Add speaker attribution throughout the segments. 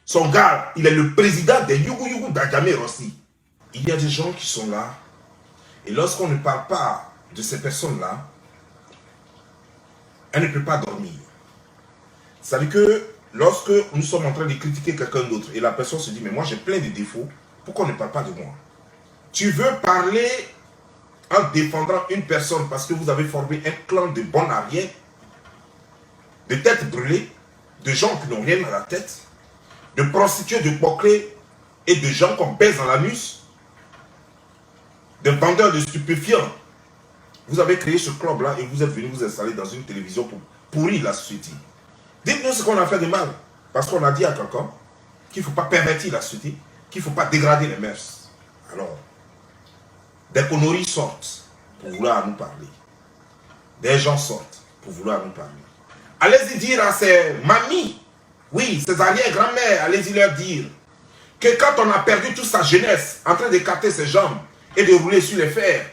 Speaker 1: Son gars, il est le président des Yugu Yugu d'Adjamé Rossi. Il y a des gens qui sont là. Et lorsqu'on ne parle pas de ces personnes-là, elle ne peut pas dormir. Ça veut dire que lorsque nous sommes en train de critiquer quelqu'un d'autre et la personne se dit, mais moi j'ai plein de défauts, pourquoi on ne parle pas de moi? Tu veux parler en défendant une personne parce que vous avez formé un clan de bons arrières, de têtes brûlées, de gens qui n'ont rien à la tête, de prostituées, de boclés et de gens qu'on baise dans l'anus, de vendeurs de stupéfiants. Vous avez créé ce club-là et vous êtes venu vous installer dans une télévision pour pourrir la société. Dites-nous ce qu'on a fait de mal. Parce qu'on a dit à quelqu'un qu'il ne faut pas pervertir la société, qu'il ne faut pas dégrader les mœurs. Alors, des conneries sortent pour vouloir nous parler. Des gens sortent pour vouloir nous parler. Allez-y dire à ces mamies, oui, ces arrière-grand-mères, allez-y leur dire que quand on a perdu toute sa jeunesse en train d'écarter ses jambes et de rouler sur les fers,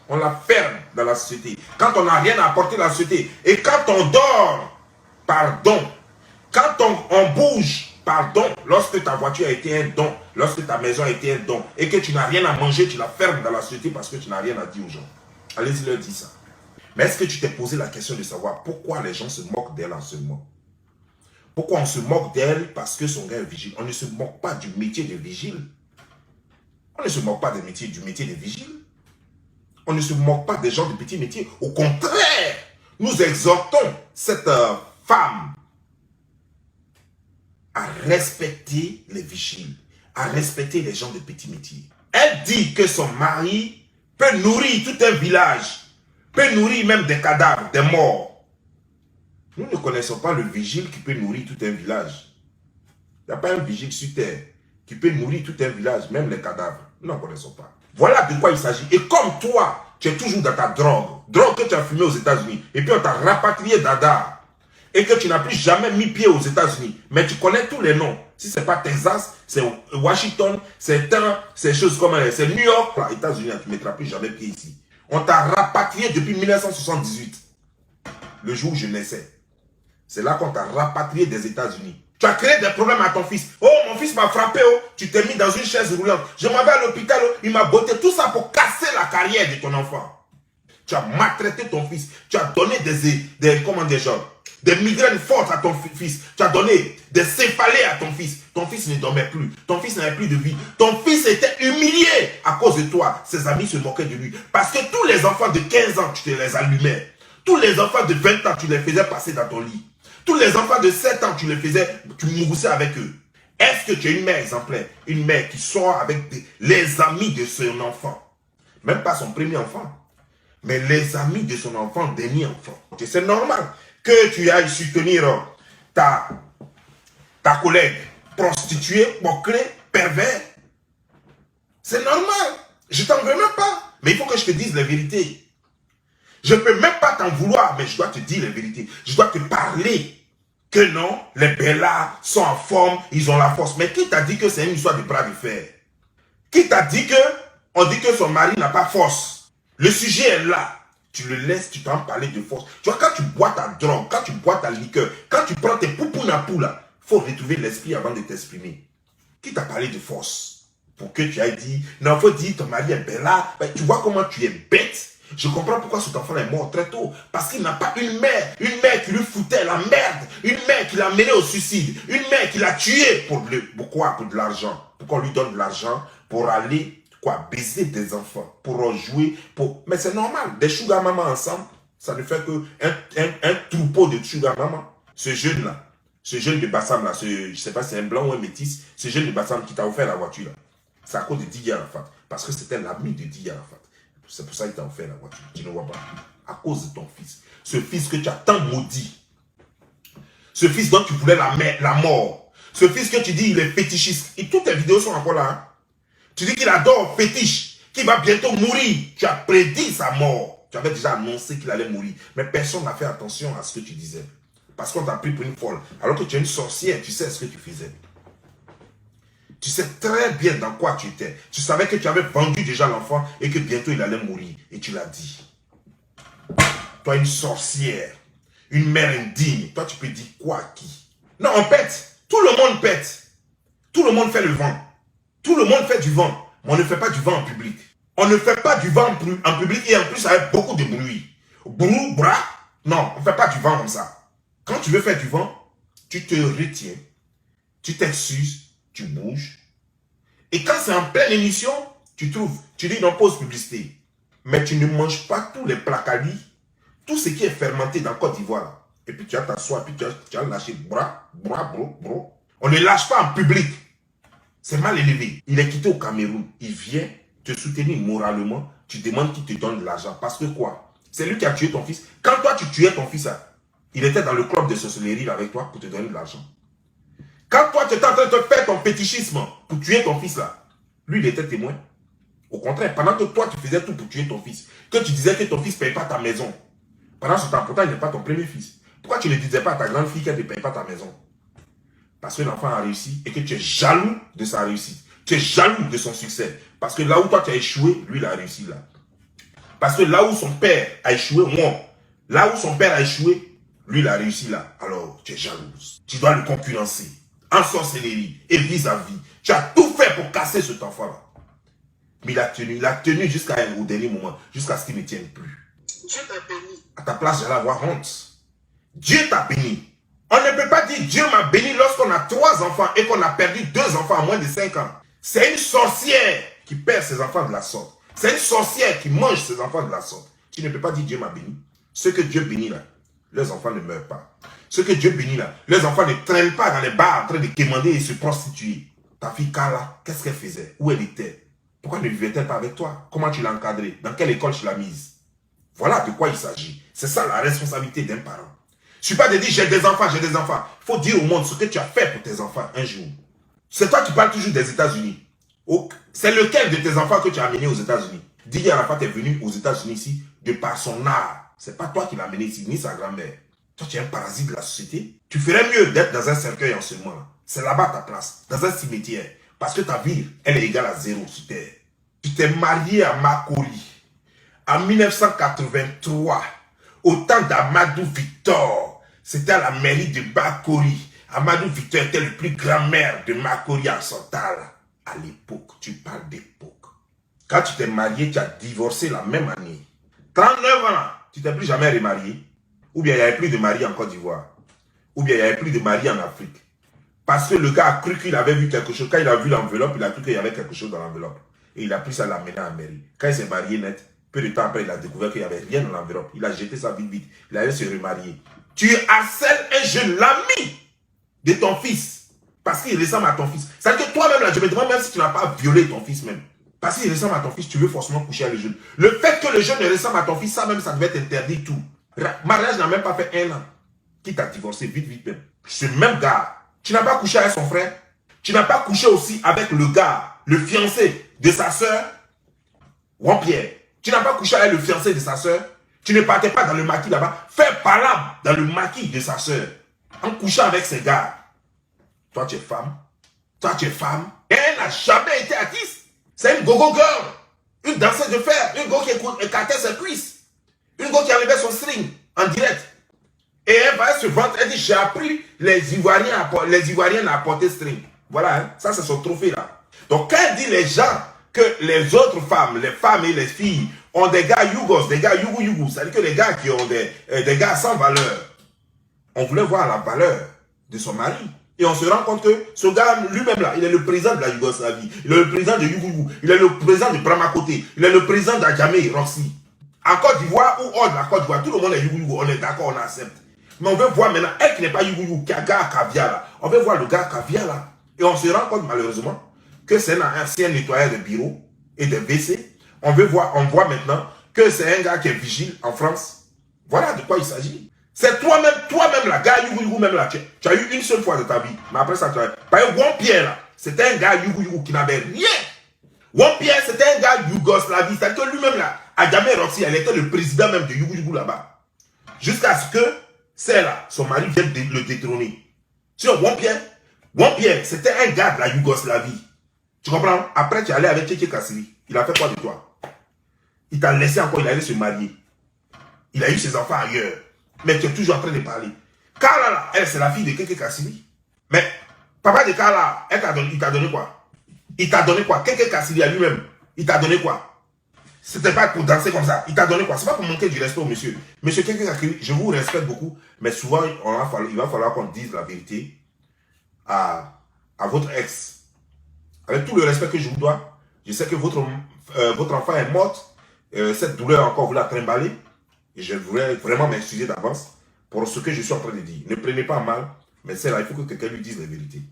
Speaker 1: on la ferme dans la société. Quand on n'a rien à apporter à la société et quand on dort, pardon. Quand on bouge, pardon. Lorsque ta voiture a été un don, lorsque ta maison a été un don et que tu n'as rien à manger, tu la fermes dans la société parce que tu n'as rien à dire aux gens. Allez-y leur dire ça. Mais est-ce que tu t'es posé la question de savoir pourquoi les gens se moquent d'elle en ce moment? Pourquoi on se moque d'elle parce que son gars est vigile? On ne se moque pas du métier de vigile. On ne se moque pas du métier de vigile. On ne se moque pas des gens de petits métiers. Au contraire, nous exhortons cette femme à respecter les vigiles, à respecter les gens de petits métiers. Elle dit que son mari peut nourrir tout un village, peut nourrir même des cadavres, des morts. Nous ne connaissons pas le vigile qui peut nourrir tout un village. Il n'y a pas un vigile sur terre qui peut nourrir tout un village, même les cadavres. Nous n'en connaissons pas. Voilà de quoi il s'agit. Et comme toi, tu es toujours dans ta drogue que tu as fumée aux États-Unis, et puis on t'a rapatrié d'Ada, et que tu n'as plus jamais mis pied aux États-Unis, mais tu connais tous les noms. Si ce n'est pas Texas, c'est Washington, c'est choses comme c'est New York, les États-Unis, tu ne mettras plus jamais pied ici. On t'a rapatrié depuis 1978, le jour où je naissais. C'est là qu'on t'a rapatrié des États-Unis. Tu as créé des problèmes à ton fils. Oh, mon fils m'a frappé, oh. Tu t'es mis dans une chaise roulante. Je m'en vais à l'hôpital, oh. Il m'a botté. Tout ça pour casser la carrière de ton enfant. Tu as maltraité ton fils. Tu as donné des migraines fortes à ton fils. Tu as donné des céphalées à ton fils. Ton fils ne dormait plus. Ton fils n'avait plus de vie. Ton fils était humilié à cause de toi. Ses amis se moquaient de lui. Parce que tous les enfants de 15 ans, tu te les allumais. Tous les enfants de 20 ans, tu les faisais passer dans ton lit. Tous les enfants de 7 ans, tu moussais avec eux. Est-ce que tu es une mère exemplaire? Une mère qui sort avec les amis de son enfant. Même pas son premier enfant. Mais les amis de son enfant, dernier enfant. C'est normal que tu ailles soutenir ta collègue prostituée, boclée, pervers. C'est normal. Je t'en veux même pas. Mais il faut que je te dise la vérité. Je ne peux même pas t'en vouloir, mais je dois te dire la vérité. Je dois te parler que non, les Bellas sont en forme, ils ont la force. Mais qui t'a dit que c'est une histoire de bras de fer? Qui t'a dit que on dit que son mari n'a pas force? Le sujet est là. Tu le laisses, tu t'en parler de force. Tu vois, quand tu bois ta drogue, quand tu bois ta liqueur, quand tu prends tes poupou là, il faut retrouver l'esprit avant de t'exprimer. Qui t'a parlé de force? Pour que tu ailles dire, non, il faut dire ton mari est Bella. Ben, tu vois comment tu es bête. Je comprends pourquoi cet enfant est mort très tôt. Parce qu'il n'a pas une mère qui lui foutait la merde. Une mère qui l'a mené au suicide. Une mère qui l'a tué pour quoi? Pour de l'argent. Pour qu'on lui donne de l'argent pour aller baiser des enfants. Pour jouer. Mais c'est normal. Des sugar maman ensemble, ça ne fait qu'un troupeau de sugar maman. Ce jeune-là, ce jeune de Bassam là, je ne sais pas si c'est un blanc ou un métis, ce jeune de Bassam qui t'a offert la voiture là, c'est à cause de Didier Arafat. Parce que c'était l'ami de Didier Arafat. C'est pour ça qu'il t'a offert la voiture. Tu ne vois pas. À cause de ton fils. Ce fils que tu as tant maudit. Ce fils dont tu voulais la mort. Ce fils que tu dis il est fétichiste. Et toutes tes vidéos sont encore là. Hein? Tu dis qu'il adore fétiche. Qu'il va bientôt mourir. Tu as prédit sa mort. Tu avais déjà annoncé qu'il allait mourir. Mais personne n'a fait attention à ce que tu disais. Parce qu'on t'a pris pour une folle. Alors que tu es une sorcière. Tu sais ce que tu faisais. Tu sais très bien dans quoi tu étais. Tu savais que tu avais vendu déjà l'enfant et que bientôt il allait mourir. Et tu l'as dit. Toi, une sorcière, une mère indigne. Toi, tu peux dire quoi à qui? Non, on pète. Tout le monde pète. le monde fait le vent. Tout le monde fait du vent. Mais on ne fait pas du vent en public. On ne fait pas du vent en public et en plus avec beaucoup de bruit. Brou, bras. Non, on ne fait pas du vent comme ça. Quand tu veux faire du vent, tu te retiens. Tu t'excuses, tu bouges. Et quand c'est en pleine émission, tu trouves, tu dis dans pause publicité. Mais tu ne manges pas tous les placadis, tout ce qui est fermenté dans Côte d'Ivoire. Et puis tu vas t'asseoir, puis tu vas lâcher bras, bro. On ne lâche pas en public. C'est mal élevé. Il est quitté au Cameroun. Il vient te soutenir moralement. Tu demandes qu'il te donne de l'argent. Parce que quoi? C'est lui qui a tué ton fils. Quand toi tu tuais ton fils, il était dans le club de sorcellerie avec toi pour te donner de l'argent. Quand toi tu étais en train de te faire ton fétichisme pour tuer ton fils là, lui il était témoin. Au contraire, pendant que toi tu faisais tout pour tuer ton fils, que tu disais que ton fils ne paye pas ta maison, pendant ce temps, pourtant il n'est pas ton premier fils. Pourquoi tu ne disais pas à ta grande fille qu'elle ne paye pas ta maison? Parce que l'enfant a réussi et que tu es jaloux de sa réussite. Tu es jaloux de son succès. Parce que là où toi tu as échoué, lui il a réussi là. Parce que là où son père a échoué, là où son père a échoué, lui il a réussi là. Alors tu es jalouse. Tu dois le concurrencer. En sorcellerie et vis-à-vis. Tu as tout fait pour casser cet enfant-là. Mais il a tenu jusqu'au dernier moment, jusqu'à ce qu'il ne tienne plus.
Speaker 2: Dieu t'a béni.
Speaker 1: À ta place, j'allais avoir honte. Dieu t'a béni. On ne peut pas dire Dieu m'a béni lorsqu'on a 3 enfants et qu'on a perdu 2 enfants en moins de 5 ans. C'est une sorcière qui perd ses enfants de la sorte. C'est une sorcière qui mange ses enfants de la sorte. Tu ne peux pas dire Dieu m'a béni. Ceux que Dieu bénit là, leurs enfants ne meurent pas. Ceux que Dieu bénit là, leurs enfants ne traînent pas dans les bars en train de quémander et se prostituer. Ta fille Carla, qu'est-ce qu'elle faisait? Où elle était? Pourquoi ne vivait-elle pas avec toi? Comment tu l'as encadrée? Dans quelle école tu l'as mise? Voilà de quoi il s'agit. C'est ça la responsabilité d'un parent. Je ne suis pas de dire j'ai des enfants, j'ai des enfants. Il faut dire au monde ce que tu as fait pour tes enfants un jour. C'est toi qui parles toujours des États-Unis. C'est lequel de tes enfants que tu as amené aux États-Unis? Didier Arafat est venu aux États-Unis ici de par son art. Ce n'est pas toi qui l'as amené ici, ni sa grand-mère. Toi, tu es un parasite de la société. Tu ferais mieux d'être dans un cercueil en ce moment. C'est là-bas ta place, dans un cimetière. Parce que ta vie, elle est égale à 0 sur terre. Tu t'es marié à Makori en 1983, au temps d'Amadou Victor. C'était à la mairie de Makori. Amadou Victor était le plus grand maire de Makori en Santal. À l'époque, tu parles d'époque. Quand tu t'es marié, tu as divorcé la même année. 39 ans, tu t'es plus jamais remarié. Ou bien il n'y avait plus de mari en Côte d'Ivoire. Ou bien il n'y avait plus de mari en Afrique. Parce que le gars a cru qu'il avait vu quelque chose. Quand il a vu l'enveloppe, il a cru qu'il y avait quelque chose dans l'enveloppe. Et il a pris ça à l'amener en mairie. Quand il s'est marié net, peu de temps après, il a découvert qu'il n'y avait rien dans l'enveloppe. Il a jeté ça vite. Il allait se remarier. Tu harcèles un jeune, l'ami de ton fils. Parce qu'il ressemble à ton fils. C'est-à-dire que toi-même, là, je me demande même si tu n'as pas violé ton fils même. Parce qu'il ressemble à ton fils, tu veux forcément coucher avec le jeune. Le fait que le jeune ne ressemble à ton fils, ça même, ça devait être interdit tout. Mariage n'a même pas fait 1 an. Qui t'a divorcé vite même. Ce même gars, tu n'as pas couché avec son frère. Tu n'as pas couché aussi avec le gars, le fiancé de sa soeur, Jean-Pierre. Tu n'as pas couché avec le fiancé de sa soeur. Tu ne partais pas dans le maquis là-bas. Fais palabre dans le maquis de sa soeur. En couchant avec ces gars. Toi, tu es femme. Toi, tu es femme. Et elle n'a jamais été artiste. C'est une gogo girl. Une danseuse de fer. Une go qui écartait ses cuisses. Une go qui enlevait son string en direct. Et elle va se vendre. Elle dit, j'ai appris les Ivoiriens à porter string. Voilà, hein? Ça c'est son trophée là. Donc quand elle dit les gens que les autres femmes, les femmes et les filles ont des gars yougos, des gars yougou, c'est-à-dire que les gars qui ont des gars sans valeur. On voulait voir la valeur de son mari. Et on se rend compte que ce gars lui-même là, il est le président de la Yougoslavie, il est le président de Yougou, il est le président de Bramakoté, il est le président d'Adjamé Roxy. En Côte d'Ivoire ou hors de la Côte d'Ivoire, tout le monde est Yougou, on est d'accord, on accepte. Mais on veut voir maintenant, elle qui n'est pas Yougou, qui a gars caviar là, on veut voir le gars caviar là. Et on se rend compte malheureusement que c'est un ancien nettoyeur de bureau et de WC. On voit maintenant que c'est un gars qui est vigile en France. Voilà de quoi il s'agit. C'est toi-même la gars Yougou même là. Tu as eu une seule fois de ta vie. Mais après ça, tu as... Par exemple, Jean-Pierre là, c'était un gars Yougou qui n'avait rien. Jean-Pierre, c'était un gars Yougoslavie. C'est-à-dire que lui-même là, Adjamé Roxy, elle était le président même de Yougou là-bas. Jusqu'à ce que celle-là, son mari vienne le détrôner. Sur Jean-Pierre, c'était un gars de la Yougoslavie. Tu comprends? Après, tu es allé avec Tchétché Kassiri. Il a fait quoi de toi? Il t'a laissé encore, il allait se marier. Il a eu ses enfants ailleurs. Mais tu es toujours en train de parler. Car là, elle, c'est la fille de Tchétché Kassiri. Mais Papa de Kala, il t'a donné quoi? Il t'a donné quoi? Quelqu'un Kassidi à lui-même, il t'a donné quoi? C'était pas pour danser comme ça. Il t'a donné quoi? C'est pas pour manquer du respect au monsieur. Monsieur quelqu'un Kassidi, je vous respecte beaucoup, mais souvent, il va falloir qu'on dise la vérité à votre ex. Avec tout le respect que je vous dois, je sais que votre enfant est morte. Cette douleur encore, vous la trimballez. Et je voudrais vraiment m'excuser d'avance pour ce que je suis en train de dire. Ne prenez pas mal, mais c'est là, il faut que quelqu'un lui dise la vérité.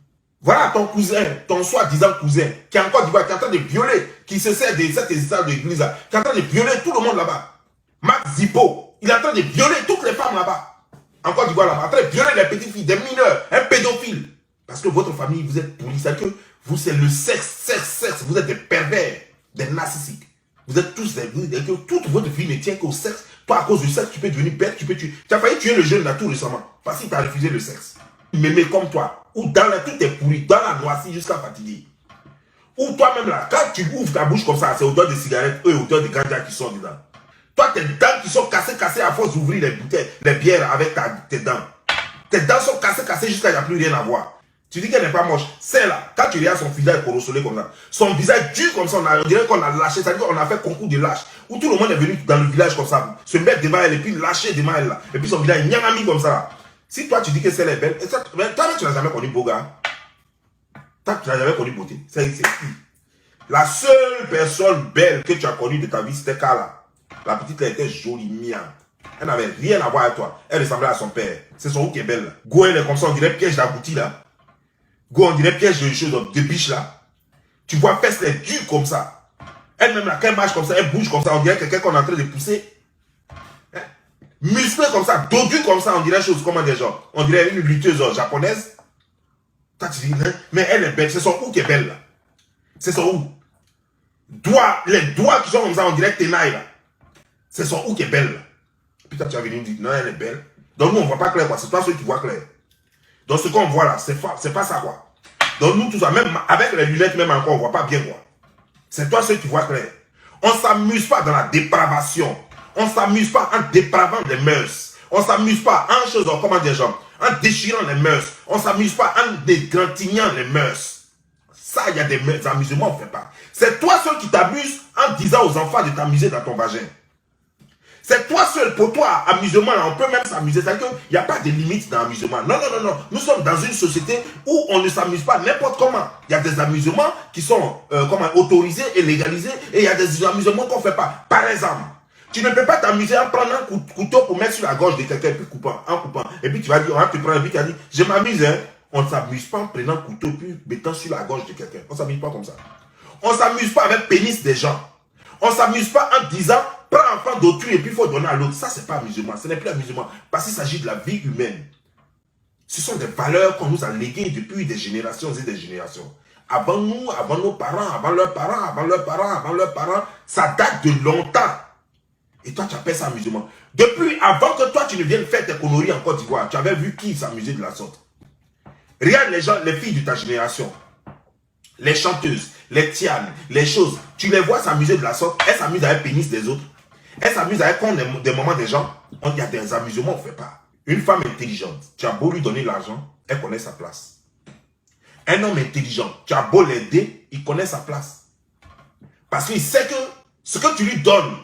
Speaker 1: Voilà ton cousin, ton soi-disant cousin, qui est encore d'Ivoire, qui est en train de violer, qui se sert de cette histoire d'église là, qui est en train de violer tout le monde là-bas. Max Zippo, il est en train de violer toutes les femmes là-bas. En Côte d'Ivoire là-bas, en train de violer les petites filles, des mineurs, un pédophile. Parce que votre famille, vous êtes pourris, c'est que vous, c'est le sexe, vous êtes des pervers, des narcissiques. Vous êtes tous des... Toute votre vie ne tient qu'au sexe. Toi, à cause du sexe, tu peux devenir bête, tu peux tuer. Tu as failli tuer le jeune là tout récemment, parce qu'il t'a refusé le sexe. Mémé comme toi, ou dans la... Tout est pourri, dans la noisette jusqu'à fatiguer. Ou toi-même là, quand tu ouvres ta bouche comme ça, c'est odeur de cigarettes, eux, odeur de ganja qui sont dedans. Toi, tes dents qui sont cassées à force d'ouvrir les bouteilles, les bières avec tes dents. Tes dents sont cassées jusqu'à il n'y a plus rien à voir. Tu dis qu'elle n'est pas moche. C'est là, quand tu regardes son visage corrosolé comme ça, son visage dur comme ça, on dirait qu'on a lâché, c'est-à-dire qu'on a fait concours de lâche, où tout le monde est venu dans le village comme ça, se mettre devant elle et puis lâcher devant elle là. Et puis son visage nyangami comme ça là. Si toi tu dis que celle est belle, toi tu n'as jamais connu beau gars. Toi tu n'as jamais connu beauté. C'est qui? La seule personne belle que tu as connue de ta vie, c'était Kala. La petite elle était jolie, miam. Elle n'avait rien à voir avec toi. Elle ressemblait à son père. C'est son roux qui est belle là. Go, elle est comme ça, on dirait piège d'abouti là. Go, on dirait piège de choses, de biche là. Tu vois, fesse les dure comme ça. Elle-même là, quand elle marche comme ça, elle bouge comme ça, on dirait quelqu'un qu'on est en train de pousser. Hein? Musclé comme ça, dodu comme ça, on dirait chose, comment des gens. On dirait une lutteuse japonaise. Toi, tu dis, mais elle est belle, c'est son roux qui est belle là. C'est son roux. Les doigts qui sont comme ça, on dirait tenaille là. C'est son roux qui est belle là. Puis toi, tu as venu me dire, non, elle est belle. Donc nous, on ne voit pas clair quoi, c'est toi ceux qui voient clair. Donc ce qu'on voit là, c'est pas ça quoi. Donc nous, tout ça, même avec les lunettes, même encore, on ne voit pas bien quoi. C'est toi ceux qui voient clair. On ne s'amuse pas dans la dépravation. On ne s'amuse pas en dépravant les mœurs. On ne s'amuse pas en chose, comment dire, genre, en déchirant les mœurs. On ne s'amuse pas en dégratignant les mœurs. Ça, il y a des amusements, on ne fait pas. C'est toi seul qui t'amuses en disant aux enfants de t'amuser dans ton vagin. C'est toi seul, pour toi, amusement, là, on peut même s'amuser. C'est-à-dire qu'il n'y a pas de limite dans l'amusement. Non, non, non, non. Nous sommes dans une société où on ne s'amuse pas n'importe comment. Il y a des amusements qui sont autorisés et légalisés, et il y a des amusements qu'on ne fait pas. Par exemple, tu ne peux pas t'amuser en prenant un couteau pour mettre sur la gorge de quelqu'un, puis en coupant. Et puis tu vas dire, on va te prendre un but, tu vas dire, je m'amuse, hein. On ne s'amuse pas en prenant un couteau, puis mettant sur la gorge de quelqu'un. On ne s'amuse pas comme ça. On ne s'amuse pas avec le pénis des gens. On ne s'amuse pas en disant, prends enfant d'autrui et puis il faut donner à l'autre. Ça, ce n'est pas amusement. Ce n'est plus amusement. Parce qu'il s'agit de la vie humaine. Ce sont des valeurs qu'on nous a léguées depuis des générations et des générations. Avant nous, avant nos parents, avant leurs parents, avant leurs parents, avant leurs parents, ça date de longtemps. Et toi, tu appelles ça amusement. Depuis, avant que toi, tu ne viennes faire tes conneries en Côte d'Ivoire, tu avais vu qui s'amusait de la sorte. Regarde les gens, les filles de ta génération. Les chanteuses, les tianes, les choses. Tu les vois s'amuser de la sorte. Elles s'amusent avec le pénis des autres. Elles s'amusent avec des moments des gens. Il y a des amusements, on ne fait pas. Une femme intelligente, tu as beau lui donner l'argent, elle connaît sa place. Un homme intelligent, tu as beau l'aider, il connaît sa place. Parce qu'il sait que ce que tu lui donnes,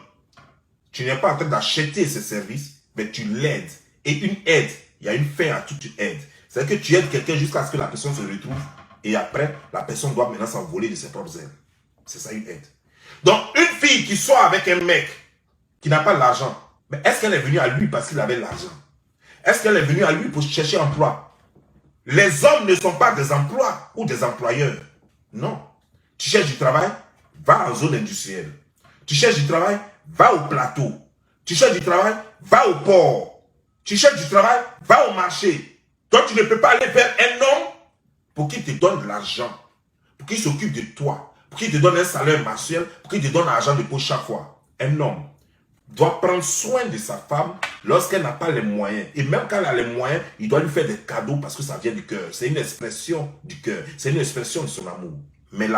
Speaker 1: tu n'es pas en train d'acheter ses services, mais tu l'aides. Et une aide, il y a une fin à toute aide. C'est que tu aides quelqu'un jusqu'à ce que la personne se retrouve. Et après, la personne doit maintenant s'envoler de ses propres ailes. C'est ça une aide. Donc, une fille qui soit avec un mec qui n'a pas l'argent, mais est-ce qu'elle est venue à lui parce qu'il avait l'argent? Est-ce qu'elle est venue à lui pour chercher emploi? Les hommes ne sont pas des emplois ou des employeurs. Non. Tu cherches du travail, va en zone industrielle. Tu cherches du travail, va au plateau. Tu cherches du travail, va au port. Tu cherches du travail, va au marché. Donc, tu ne peux pas aller vers un homme pour qu'il te donne de l'argent, pour qu'il s'occupe de toi, pour qu'il te donne un salaire mensuel, pour qu'il te donne l'argent de poche chaque fois. Un homme doit prendre soin de sa femme lorsqu'elle n'a pas les moyens. Et même quand elle a les moyens, il doit lui faire des cadeaux parce que ça vient du cœur. C'est une expression du cœur. C'est une expression de son amour. Mais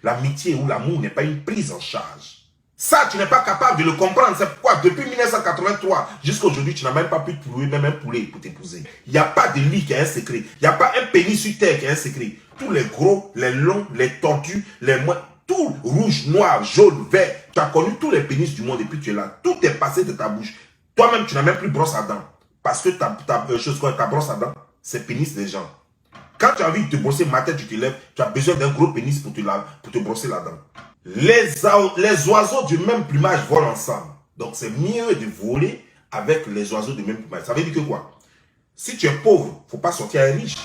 Speaker 1: l'amitié ou l'amour n'est pas une prise en charge. Ça, tu n'es pas capable de le comprendre. C'est pourquoi, depuis 1983 jusqu'à aujourd'hui, tu n'as même pas pu trouver même un poulet pour t'épouser. Il n'y a pas de lit qui a un secret. Il n'y a pas un pénis sur terre qui a un secret. Tous les gros, les longs, les tortues, les moins, tout rouge, noir, jaune, vert. Tu as connu tous les pénis du monde et puis tu es là. Tout est passé de ta bouche. Toi-même, tu n'as même plus brosse à dents. Parce que ta brosse à dents, c'est pénis des gens. Quand tu as envie de te brosser matin, tu te lèves, tu as besoin d'un gros pénis pour te brosser la dent. Les oiseaux du même plumage volent ensemble. Donc, c'est mieux de voler avec les oiseaux du même plumage. Ça veut dire que quoi? Si tu es pauvre, il ne faut pas sortir avec riche.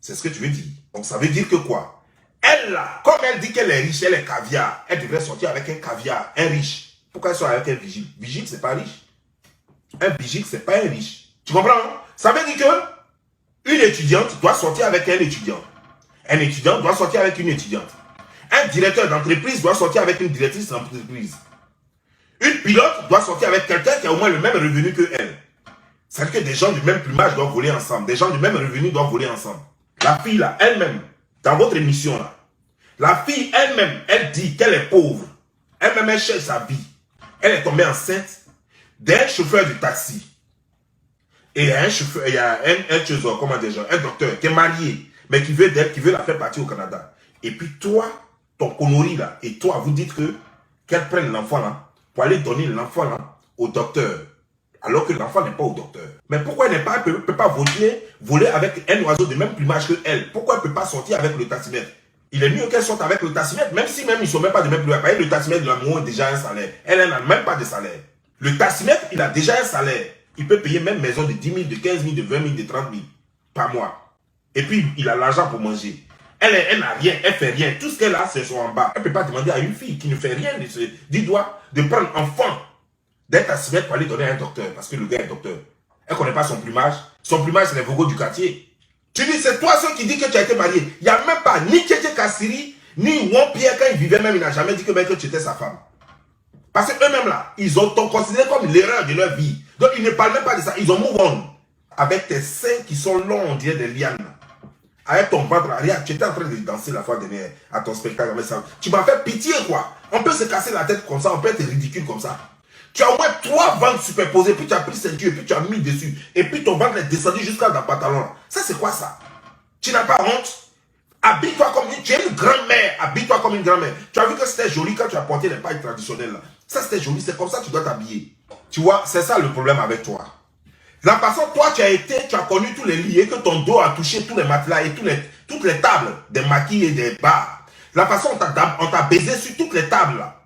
Speaker 1: C'est ce que tu veux dire. Donc, ça veut dire que quoi? Elle, là, comme elle dit qu'elle est riche, elle est caviar, elle devrait sortir avec un caviar, un riche. Pourquoi elle sort avec un vigile? Vigile, c'est pas riche. Un vigile, c'est pas un riche. Tu comprends? Ça veut dire que une étudiante doit sortir avec un étudiant. Un étudiant doit sortir avec une étudiante. Un directeur d'entreprise doit sortir avec une directrice d'entreprise. Une pilote doit sortir avec quelqu'un qui a au moins le même revenu que elle. C'est-à-dire que des gens du même plumage doivent voler ensemble. Des gens du même revenu doivent voler ensemble. La fille là, elle-même, dans votre émission là, la fille elle-même, elle dit qu'elle est pauvre. Elle-même, elle cherche sa vie. Elle est tombée enceinte d'un chauffeur de taxi. Et il y a un chauffeur, il y a un docteur qui est marié, mais qui veut d'elle, qui veut la faire partir au Canada. Et puis toi, ton connerie là, et toi, vous dites qu'elle prenne l'enfant là, pour aller donner l'enfant là au docteur, alors que l'enfant n'est pas au docteur. Mais pourquoi elle ne peut pas voler avec un oiseau de même plumage que elle? Pourquoi elle ne peut pas sortir avec le taximètre? Il est mieux qu'elle sorte avec le taximètre, même si même ils ne sont même pas de même plumage. Le taximètre de l'amour a déjà un salaire. Elle n'a même pas de salaire. Le taximètre, il a déjà un salaire. Il peut payer même maison de 10 000, de 15 000, de 20 000, de 30 000 par mois. Et puis, il a l'argent pour manger. Elle n'a rien, elle ne fait rien. Tout ce qu'elle a, c'est son en bas. Elle ne peut pas demander à une fille qui ne fait rien du doigt de prendre enfant d'un taximètre pour aller donner à un docteur. Parce que le gars est docteur. Elle ne connaît pas son plumage. Son plumage, c'est les vogos du quartier. Tu dis, c'est toi ceux qui dit que tu as été marié. Il n'y a même pas ni Tchétché Kassiri, ni Juan Pierre, quand il vivait même, il n'a jamais dit que tu étais sa femme. Parce qu'eux-mêmes là, ils ont considéré comme l'erreur de leur vie. Donc ils ne parlent même pas de ça. Ils ont move on. Avec tes seins qui sont longs, on dirait des lianes. Avec ton ventre, regarde, tu étais en train de danser la fois dernière à ton spectacle. Mais ça, tu m'as fait pitié quoi. On peut se casser la tête comme ça, on peut être ridicule comme ça. Tu as au moins 3 ventres superposés, puis tu as pris ceinture, et puis tu as mis dessus. Et puis ton ventre est descendu jusqu'à ton pantalon. Ça c'est quoi ça? Tu n'as pas honte? Habille-toi comme tu es une grand-mère. Habille-toi comme une grand-mère. Tu as vu que c'était joli quand tu as porté les pailles traditionnelles là. Ça c'était joli, c'est comme ça que tu dois t'habiller. Tu vois, c'est ça le problème avec toi. La façon, toi tu as connu tous les lits et que ton dos a touché tous les matelas et toutes les tables des maquis et des bars. La façon on t'a baisé sur toutes les tables là,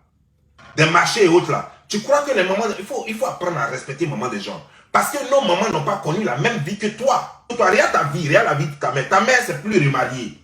Speaker 1: des marchés et autres là. Tu crois que les mamans, il faut apprendre à respecter les mamans des gens. Parce que nos mamans n'ont pas connu la même vie que toi. Toi, regarde ta vie, regarde la vie de ta mère. Ta mère, c'est plus remariée.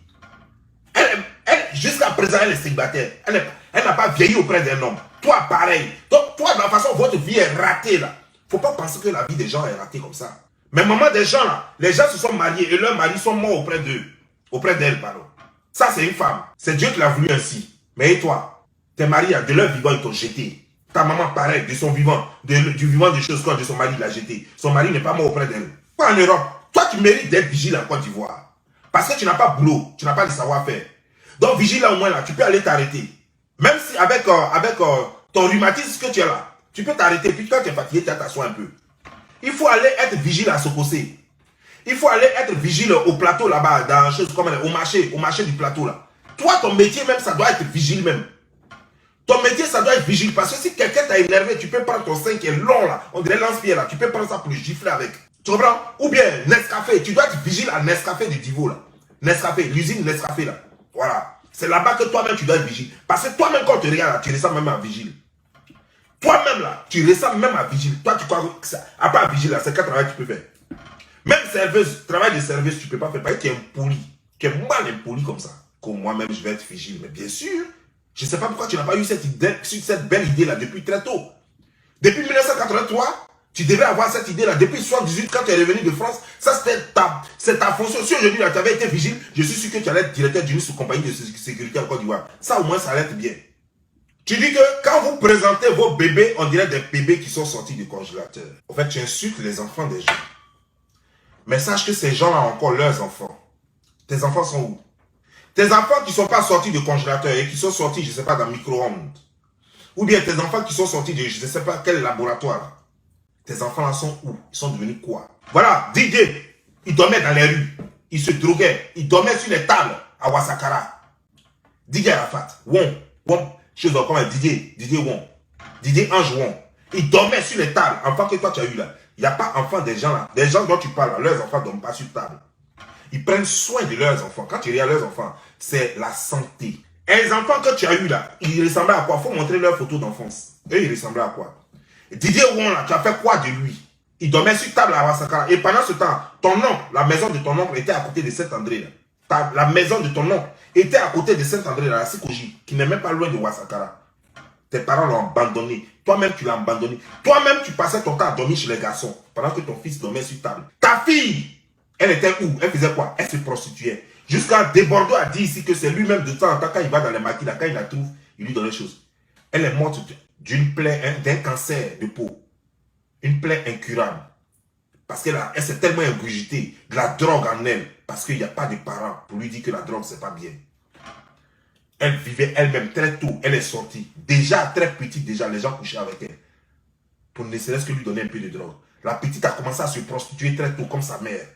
Speaker 1: Elle jusqu'à présent, elle est célibataire. Elle n'a pas vieilli auprès d'un homme. Toi, pareil. Donc, toi, de la façon, votre vie est ratée là. Faut pas penser que la vie des gens est ratée comme ça. Mais maman des gens là, les gens se sont mariés et leurs maris sont morts auprès d'eux. Auprès d'elle, pardon. Ça, c'est une femme. C'est Dieu qui l'a voulu ainsi. Mais et toi, tes maris, de leur vivant, ils t'ont jeté. Ta maman, pareil, de son vivant, du vivant des choses, quand de son mari l'a jeté. Son mari n'est pas mort auprès d'elle. Pas en Europe. Toi, tu mérites d'être vigile en Côte d'Ivoire. Parce que tu n'as pas boulot, tu n'as pas de savoir-faire. Donc, vigile là au moins là, tu peux aller t'arrêter. Même si avec ton rhumatisme que tu as là, tu peux t'arrêter. Puis quand tu es fatigué, tu t'assois un peu. Il faut aller être vigile à Sokosé. Il faut aller être vigile au plateau là-bas, dans chose comme au marché du plateau là. Toi, ton métier même, ça doit être vigile même. Ton métier, ça doit être vigile. Parce que si quelqu'un t'a énervé, tu peux prendre ton sein qui est long là, on dirait lance-pierre là, tu peux prendre ça pour le gifler avec. Tu comprends? Ou bien Nescafé, tu dois être vigile à Nescafé de Divo là. Nescafé, l'usine Nescafé là. Voilà. C'est là-bas que toi-même tu dois être vigile. Parce que toi-même quand tu regardes là, tu ressens même à vigile. Toi-même là, tu ressens même à vigile. Toi tu crois que ça, à part vigile là, c'est quel travail tu peux faire. Même serveuse, travail de service, tu ne peux pas faire. Parce que tu es impoli. Tu es mal impoli comme ça. Comme moi-même je vais être vigile. Mais bien sûr, je ne sais pas pourquoi tu n'as pas eu cette belle idée là depuis très tôt. Depuis 1983, tu devrais avoir cette idée là. Depuis 1978, quand tu es revenu de France, ça c'est ta fonction. Si aujourd'hui tu avais été vigile, je suis sûr que tu allais être directeur d'une sous-compagnie de sécurité en Côte d'Ivoire. Ça au moins ça allait être bien. Tu dis que quand vous présentez vos bébés, on dirait des bébés qui sont sortis du congélateur. En fait, tu insultes les enfants des gens. Mais sache que ces gens-là ont encore leurs enfants. Tes enfants sont où? Tes enfants qui ne sont pas sortis du congélateur et qui sont sortis, je ne sais pas, dans le micro-ondes. Ou bien tes enfants qui sont sortis de je ne sais pas quel laboratoire. Là. Tes enfants là sont où? Ils sont devenus quoi? Voilà, Didier, il dormait dans les rues. Il se droguait. Il dormait sur les tables à Ouassakara. Didier Arafat, Wong, chose comme Didier Wong, Didier Ange Wong. Il dormait sur les tables. Enfant que toi tu as eu là. Il n'y a pas enfant des gens là. Des gens dont tu parles là, leurs enfants ne dorment pas sur table. Ils prennent soin de leurs enfants. Quand tu regardes leurs enfants, c'est la santé. Et les enfants que tu as eu là, ils ressemblaient à quoi? Il faut montrer leurs photos d'enfance. Eux, ils ressemblaient à quoi? Didier Wong là, tu as fait quoi de lui? Il dormait sur table à Ouassakara. Et pendant ce temps, ton oncle, la maison de ton oncle était à côté de Saint-André. La maison de ton oncle était à côté de Saint-André, la Sikoji, qui n'est même pas loin de Ouassakara. Tes parents l'ont abandonné. Toi-même, tu l'as abandonné. Toi-même, tu passais ton temps à dormir chez les garçons pendant que ton fils dormait sur table. Ta fille, elle était où? Elle faisait quoi? Elle se prostituait. Jusqu'à Desbordeaux a dit ici que c'est lui-même de temps en temps, quand il va dans les maquis, quand il la trouve, il lui donne les choses. Elle est morte d'une plaie, d'un cancer de peau. Une plaie incurable. Parce qu'elle s'est tellement ingurgitée de la drogue en elle. Parce qu'il n'y a pas de parents pour lui dire que la drogue, c'est pas bien. Elle vivait elle-même très tôt. Elle est sortie. Déjà, très petite, déjà, les gens couchaient avec elle. Pour ne serait-ce que lui donner un peu de drogue. La petite a commencé à se prostituer très tôt, comme sa mère.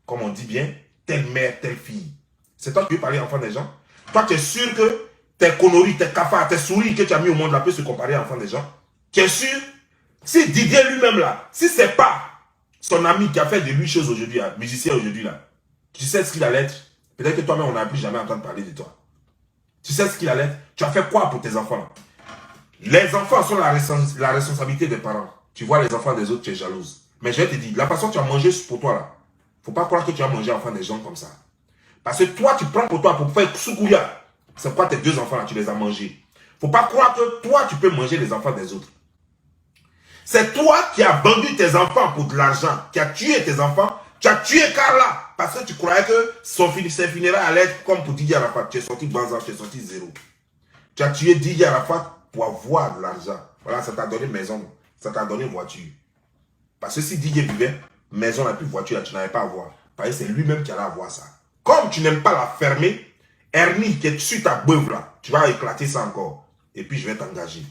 Speaker 1: Comme on dit bien, telle mère, telle fille. C'est toi qui veux parler enfant des gens? Toi, tu es sûr que tes conneries, tes cafards, tes souris que tu as mis au monde là peuvent se comparer à enfant des gens? Tu es sûr? Si Didier lui-même là, si c'est pas son ami qui a fait de lui chose aujourd'hui, musicien aujourd'hui là, tu sais ce qu'il allait être? Peut-être que toi-même on n'a plus jamais entendu parler de toi. Tu sais ce qu'il allait être? Tu as fait quoi pour tes enfants là? Les enfants sont la responsabilité des parents. Tu vois les enfants des autres, tu es jalouse. Mais je vais te dire, la façon dont tu as mangé pour toi là, faut pas croire que tu as mangé enfant des gens comme ça. Parce que toi, tu prends pour toi pour faire soukouya. C'est quoi tes deux enfants là, tu les as mangés? Faut pas croire que toi, tu peux manger les enfants des autres. C'est toi qui as vendu tes enfants pour de l'argent, qui as tué tes enfants. Tu as tué Carla parce que tu croyais que ses funérailles allaient être comme pour Didier Arafat. Tu es sorti Banza, tu es sorti zéro. Tu as tué Didier Arafat pour avoir de l'argent. Voilà, ça t'a donné maison, ça t'a donné voiture. Parce que si Didier vivait, maison n'a plus voiture, là, tu n'avais pas à avoir. Parce que c'est lui-même qui allait avoir ça. Comme tu n'aimes pas la fermer, Ernie qui est sur ta beuve là, tu vas éclater ça encore. Et puis je vais t'engager.